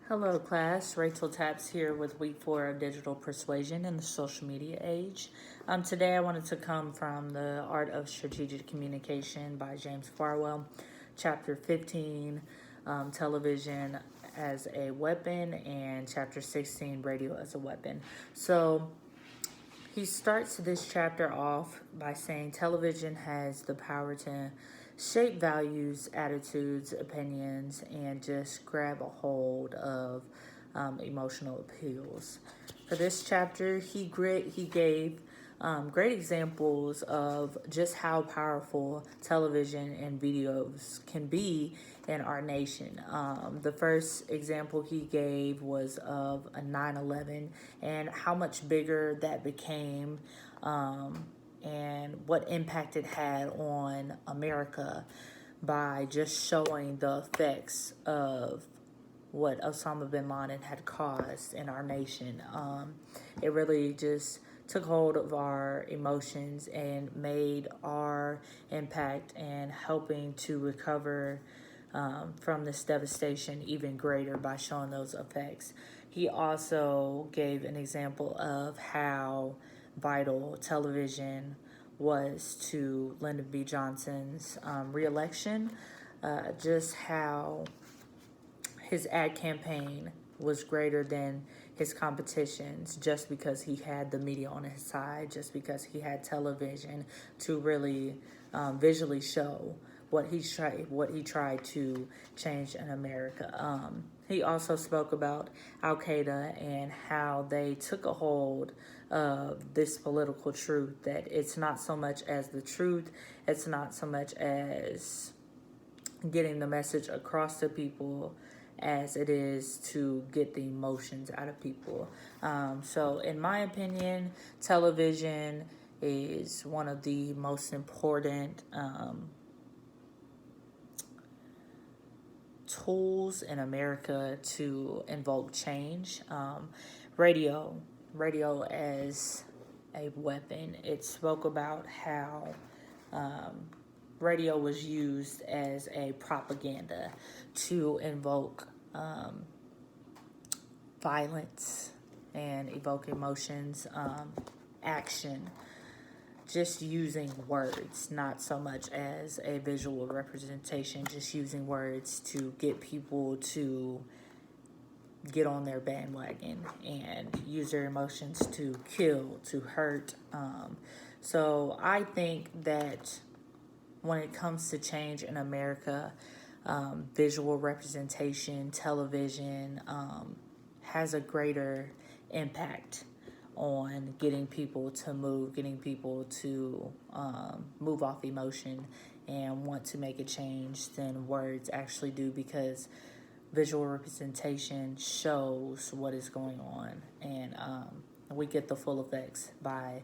Hello class, Rachel Taps here with week 4 of Digital Persuasion in the social media age. Today I wanted to come from the Art of Strategic Communication by James Farwell, chapter 15, television as a weapon, and chapter 16, radio as a weapon. So he starts this chapter off by saying television has the power to shape values, attitudes, opinions, and just grab a hold of emotional appeals. For this chapter, he gave great examples of just how powerful television and videos can be in our nation. The first example he gave was of a 9/11 and how much bigger that became, and what impact it had on America by just showing the effects of what Osama bin Laden had caused in our nation. It really just took hold of our emotions and made our impact and helping to recover from this devastation even greater by showing those effects. He also gave an example of how vital television was to Lyndon B. Johnson's reelection, just how his ad campaign was greater than his competitions just because he had the media on his side, just because he had television to really visually show what he tried to change in America. He also spoke about Al Qaeda and how they took a hold of this political truth, that it's not so much as the truth, it's not so much as getting the message across to people as it is to get the emotions out of people. So in my opinion, television is one of the most important tools in America to invoke change. Radio as a weapon. It spoke about how radio was used as a propaganda to invoke violence and evoke emotions, action, just using words, not so much as a visual representation, just using words to get people to get on their bandwagon and use their emotions to kill, to hurt. So I think that when it comes to change in America, visual representation, television has a greater impact on getting people to move, getting people to move off emotion and want to make a change than words actually do, because visual representation shows what is going on, and we get the full effects by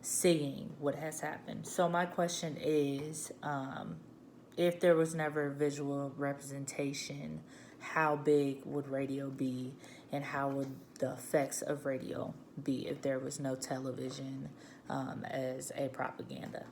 seeing what has happened. So my question is, if there was never visual representation, how big would radio be, and how would the effects of radio be if there was no television as a propaganda?